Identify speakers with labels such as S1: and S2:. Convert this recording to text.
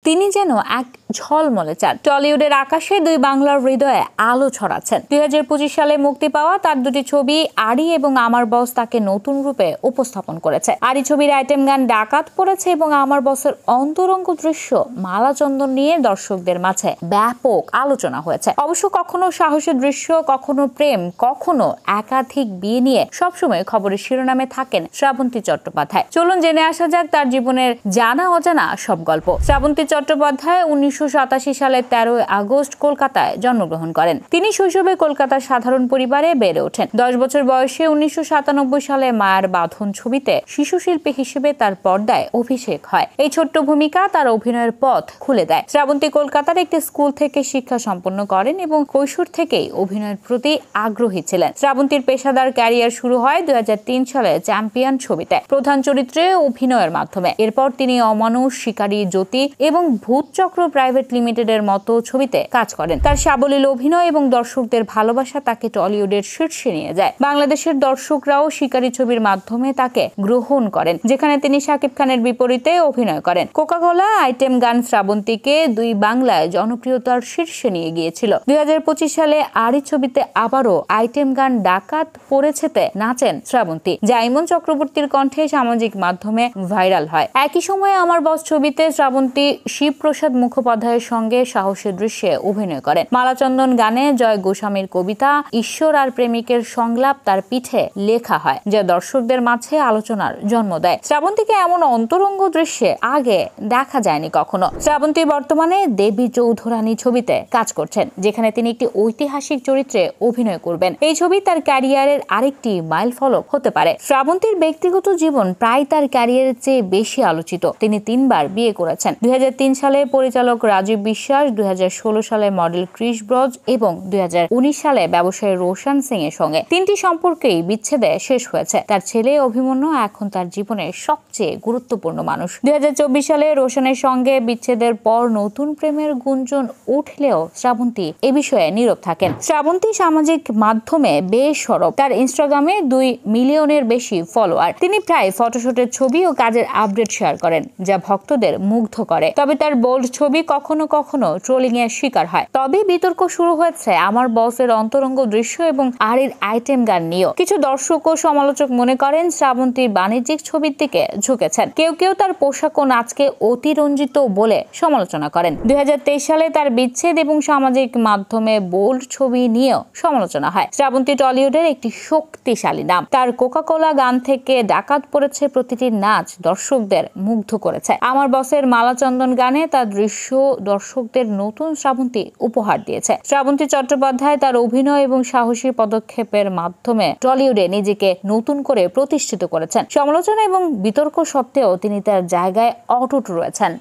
S1: তিনি যেন এক ঝলমলে চাঁদ। টলিউডের আকাশে দুই বাংলার হৃদয়ে আলো ছড়াচ্ছেন। 2025 সালে মুক্তি পাওয়া তার দুটি ছবি আড়ি এবং আমার বস তাকে নতুন রূপে উপস্থাপন করেছে। আড়ি ছবির আইটেম গান ডাকাত পড়েছে এবং আমার বসের অন্তরঙ্গ দৃশ্য মালা চন্দন নিয়ে দর্শকদের মাঝে ব্যাপক আলোচনা হয়েছে। অবশ্য কখনো সাহসী দৃশ্য, কখনো প্রেম, কখনো একাধিক বিয়ে নিয়ে সবসময় খবরের শিরোনামে থাকেন শ্রাবন্তী চট্টোপাধ্যায়। চলুন জেনে আসা যাক তার জীবনের জানা অজানা সব গল্প। শ্রাবন্তী চট্টোপাধ্যায় 1987 সালের 13 আগস্ট কলকাতায় জন্মগ্রহণ করেন। তিনি শৈশবে কলকাতার সাধারণ পরিবারে বেড়ে ওঠেন। 10 বছর বয়সে 1997 সালে মায়ের বাঁধন ছবিতে শিশু শিল্পী হিসেবে তার পর্দায় অভিষেক হয়। এই ছোট্ট ভূমিকা তার অভিনয়ের পথ খুলে দেয়। শ্রাবন্তী কলকাতার একটি স্কুল থেকে শিক্ষা সম্পন্ন করেন এবং কৈশোর থেকেই অভিনয়ের প্রতি আগ্রহী ছিলেন। শ্রাবন্তীর পেশাদার ক্যারিয়ার শুরু হয় 2003 সালে চ্যাম্পিয়ন ছবিতে প্রধান চরিত্রে অভিনয়ের মাধ্যমে। এরপর তিনি অমানুষ, শিকারী, জ্যোতি এবং ভূতচক্র প্রাইভেট লিমিটেডের মতো ছবিতে কাজ করেন। তার সাবলীল অভিনয় এবং দর্শকদের ভালোবাসা তাকে টলিউডের শীর্ষে নিয়ে যায়। বাংলাদেশের দর্শকরাও শিকারী ছবির মাধ্যমে তাকে গ্রহণ করেন, যেখানে তিনি শাকিব খানের বিপরীতে অভিনয় করেন। কোকা-কোলা আইটেম গান শ্রাবন্তীকে দুই বাংলায় জনপ্রিয়তার শীর্ষে নিয়ে গিয়েছিল। 2025 সালে আড়ি ছবিতে আবারও আইটেম গান ডাকাত পড়েছেতে নাচেন শ্রাবন্তী, যা ইমন চক্রবর্তীর কণ্ঠে সামাজিক মাধ্যমে ভাইরাল হয়। একই সময়ে আমার বস ছবিতে শ্রাবন্তী শিবপ্রসাদ মুখোপাধ্যায়ের সঙ্গে সাহসী দৃশ্যে অভিনয় করেন। মালাচন্দন গানে জয় গোস্বামীর কবিতা ঈশ্বর আর প্রেমিকের সংলাপ তার পিঠে লেখা হয়, যা দর্শকদের মাঝে আলোচনার জন্ম দেয়। শ্রাবন্তীকে এমন অন্তরঙ্গ দৃশ্যে আগে দেখা যায়নি কখনো। শ্রাবন্তী বর্তমানে দেবী চৌধুরানী ছবিতে কাজ করছেন, যেখানে তিনি একটি ঐতিহাসিক চরিত্রে অভিনয় করবেন। এই ছবি তার ক্যারিয়ারের আরেকটি মাইল ফলক হতে পারে। শ্রাবন্তীর ব্যক্তিগত জীবন প্রায় তার ক্যারিয়ারের চেয়ে বেশি আলোচিত। তিনি 3 বার বিয়ে করেছেন। 2003 সালে পরিচালক রাজীব বিশ্বাস, 2016 সালে মডেল ক্রিস ব্রজ এবং 2019 সালে ব্যবসায়ী রোশন সিং এর সঙ্গে। 3টি সম্পর্কেই বিচ্ছেদে শেষ হয়েছে। তার ছেলে অভিমন্যু এখন তার জীবনের সবচেয়ে গুরুত্বপূর্ণ মানুষ। 2024 সালে রোশনের সঙ্গে বিচ্ছেদের পর নতুন প্রেমের গুঞ্জন উঠলেও শ্রাবন্তী এ বিষয়ে নীরব থাকেন। শ্রাবন্তী সামাজিক মাধ্যমে বেশ সরব। তার ইনস্টাগ্রামে 2 মিলিয়নের বেশি ফলোয়ার। তিনি প্রায় ফটোশুটের ছবি ও কাজের আপডেট শেয়ার করেন, যা ভক্তদের মুগ্ধ করে। তবে তার বোল্ড ছবি কখনো কখনো ট্রোলিং এর শিকার হয়। তবে বিতর্ক শুরু হয়েছে আমার বসের অন্তরঙ্গ দৃশ্য এবং আড়ির আইটেম গান নিয়েও। কিছু দর্শক ও সমালোচক মনে করেন শ্রাবন্তীর বাণিজ্যিক ছবির দিকে ঝুঁকেছেন। কেউ কেউ তার পোশাক ও নাচকে অতিরঞ্জিত বলে সমালোচনা করেন। 2023 সালে তার বিচ্ছেদ এবং সামাজিক মাধ্যমে বোল্ড ছবি নিয়েও সমালোচনা হয়। শ্রাবন্তী টলিউডের একটি শক্তিশালী নাম। তার কোকা-কোলা গান থেকে ডাকাত পড়েছে প্রতিটি নাচ দর্শকদের মুগ্ধ করেছে। আমার বসের মালাচন্দন গানে তার দৃশ্য দর্শকদের নতুন শ্রাবন্তী উপহার দিয়েছে। শ্রাবন্তী চট্টোপাধ্যায় তার অভিনয় এবং সাহসী পদক্ষেপের মাধ্যমে টলিউডে নিজেকে নতুন করে প্রতিষ্ঠিত করেছেন। সমালোচনা এবং বিতর্ক সত্ত্বেও তিনি তার জায়গায় অটুট রয়েছেন।